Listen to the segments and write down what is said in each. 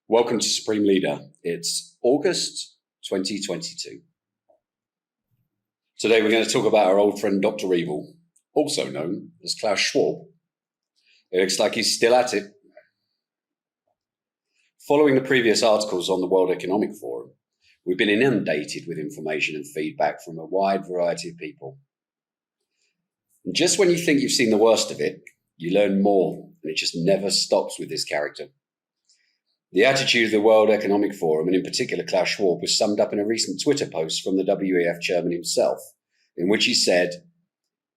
Welcome to Supreme Leader. It's August 2022. Today we're going to talk about our old friend Dr. Evil, also known as Klaus Schwab. It looks like he's still at it. Following the previous articles on the World Economic Forum, we've been inundated with information and feedback from a wide variety of people. And just when you think you've seen the worst of it, you learn more, and it just never stops with this character. The attitude of the World Economic Forum, and in particular Klaus Schwab, was summed up in a recent Twitter post from the WEF chairman himself, in which he said,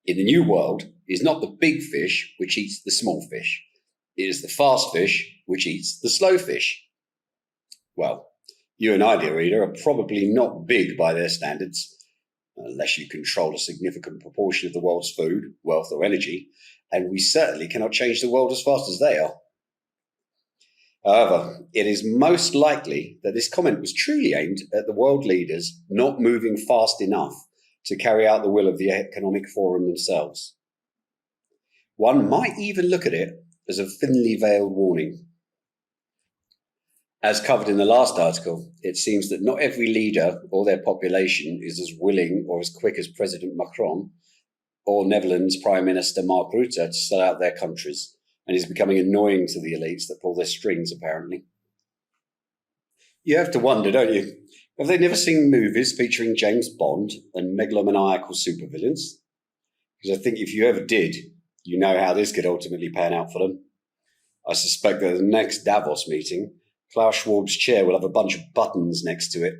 "In the new world, it is not the big fish which eats the small fish. It is the fast fish which eats the slow fish." Well, you and I, dear reader, are probably not big by their standards, unless you control a significant proportion of the world's food, wealth or energy, and we certainly cannot change the world as fast as they are. However, it is most likely that this comment was truly aimed at the world leaders not moving fast enough to carry out the will of the Economic Forum themselves. One might even look at it as a thinly veiled warning. As covered in the last article, it seems that not every leader or their population is as willing or as quick as President Macron or Netherlands Prime Minister Mark Rutte to sell out their countries, and is becoming annoying to the elites that pull their strings, apparently. You have to wonder, don't you? Have they never seen movies featuring James Bond and megalomaniacal supervillains? Because I think if you ever did, you know how this could ultimately pan out for them. I suspect that at the next Davos meeting, Klaus Schwab's chair will have a bunch of buttons next to it,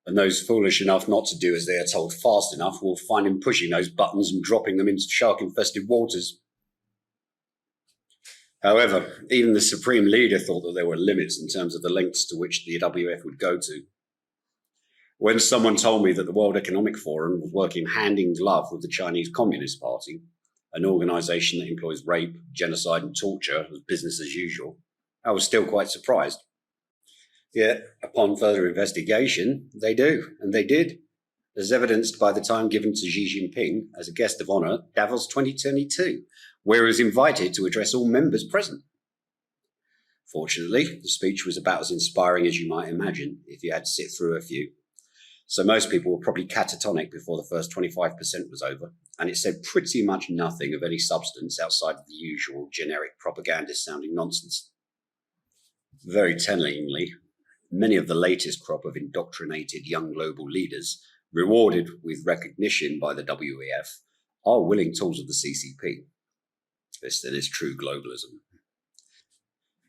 and those foolish enough not to do as they are told fast enough will find him pushing those buttons and dropping them into shark-infested waters. However, even the Supreme Leader thought that there were limits in terms of the lengths to which the WF would go to. When someone told me that the World Economic Forum was working hand in glove with the Chinese Communist Party, an organisation that employs rape, genocide and torture as business as usual, I was still quite surprised. Yet, upon further investigation, they do, and they did, as evidenced by the time given to Xi Jinping as a guest of honour at Davos 2022, where he was invited to address all members present. Fortunately, the speech was about as inspiring as you might imagine if you had to sit through a few. So most people were probably catatonic before the first 25% was over, and it said pretty much nothing of any substance outside of the usual generic propagandist-sounding nonsense. Very tellingly, many of the latest crop of indoctrinated young global leaders, rewarded with recognition by the WEF, are willing tools of the CCP. This then is true globalism.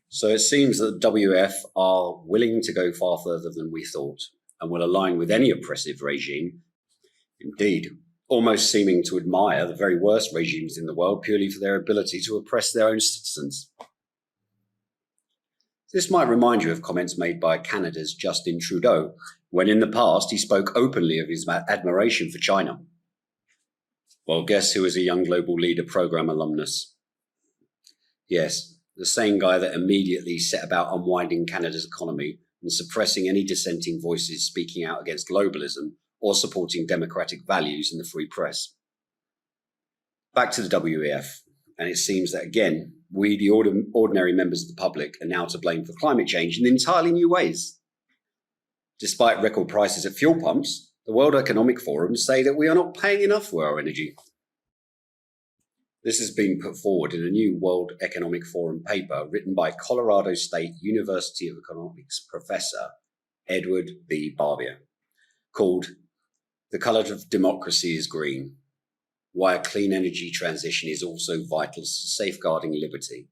So it seems that the WEF are willing to go far further than we thought and will align with any oppressive regime, indeed, almost seeming to admire the very worst regimes in the world purely for their ability to oppress their own citizens. This might remind you of comments made by Canada's Justin Trudeau, when in the past he spoke openly of his admiration for China. Well, guess who is a Young Global Leader program alumnus? Yes, the same guy that immediately set about unwinding Canada's economy and suppressing any dissenting voices speaking out against globalism or supporting democratic values in the free press. Back to the WEF, and it seems that again, we, the ordinary members of the public, are now to blame for climate change in entirely new ways. Despite record prices at fuel pumps, the World Economic Forum say that we are not paying enough for our energy. This has been put forward in a new World Economic Forum paper written by Colorado State University of Economics professor Edward B. Barbier, called "The Color of Democracy is Green: Why a Clean Energy Transition is Also Vital to Safeguarding Liberty."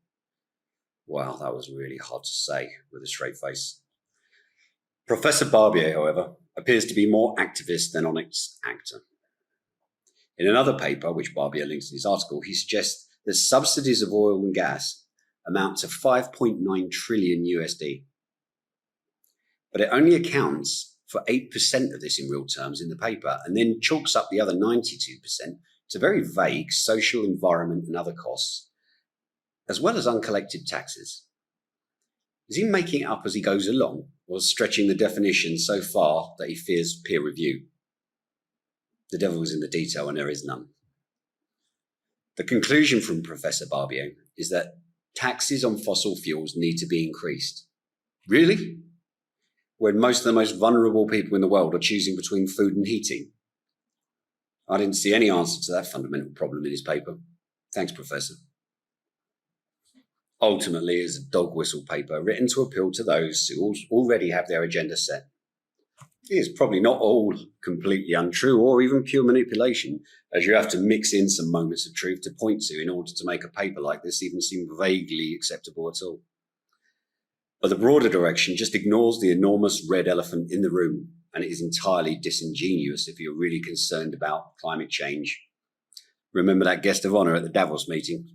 Wow, that was really hard to say with a straight face. Professor Barbier, however, appears to be more activist than honest actor. In another paper, which Barbier links in his article, he suggests that subsidies of oil and gas amount to 5.9 trillion USD. But it only accounts for 8% of this in real terms in the paper, and then chalks up the other 92% to very vague social, environment and other costs, as well as uncollected taxes. Is he making it up as he goes along, or stretching the definition so far that he fears peer review? The devil is in the detail, and there is none. The conclusion from Professor Barbier is that Taxes on fossil fuels need to be increased. Really? When most of the most vulnerable people in the world are choosing between food and heating? I didn't see any answer to that fundamental problem in his paper. Thanks, Professor. Ultimately, it's a dog whistle paper written to appeal to those who already have their agenda set. It is probably not all completely untrue or even pure manipulation, as you have to mix in some moments of truth to point to in order to make a paper like this even seem vaguely acceptable at all. But the broader direction just ignores the enormous red elephant in the room, and it is entirely disingenuous if you're really concerned about climate change. Remember that guest of honor at the Davos meeting?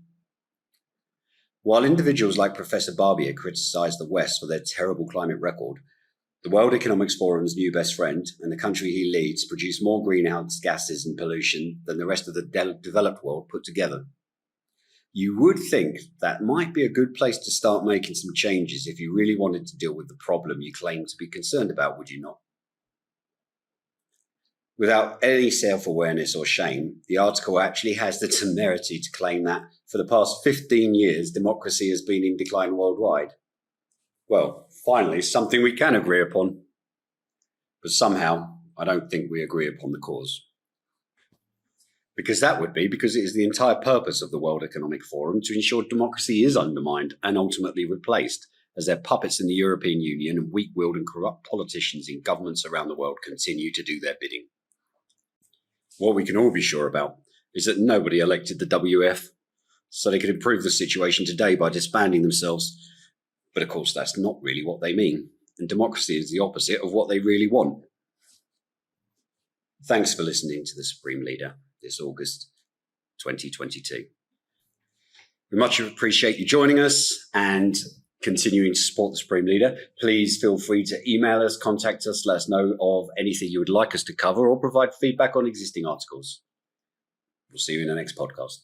While individuals like Professor Barbier criticise the West for their terrible climate record, the World Economic Forum's new best friend and the country he leads produce more greenhouse gases and pollution than the rest of the developed world put together. You would think that might be a good place to start making some changes if you really wanted to deal with the problem you claim to be concerned about, would you not? Without any self-awareness or shame, the article actually has the temerity to claim that for the past 15 years, democracy has been in decline worldwide. Well, finally, something we can agree upon. But somehow, I don't think we agree upon the cause. Because it is the entire purpose of the World Economic Forum to ensure democracy is undermined and ultimately replaced, as their puppets in the European Union and weak-willed and corrupt politicians in governments around the world continue to do their bidding. What we can all be sure about is that nobody elected the WF so they could improve the situation today by disbanding themselves. But of course, that's not really what they mean, and democracy is the opposite of what they really want. Thanks for listening to The Supreme Leader this August 2022. We much appreciate you joining us and continuing to support The Supreme Leader. Please feel free to email us, contact us, let us know of anything you would like us to cover, or provide feedback on existing articles. We'll see you in the next podcast.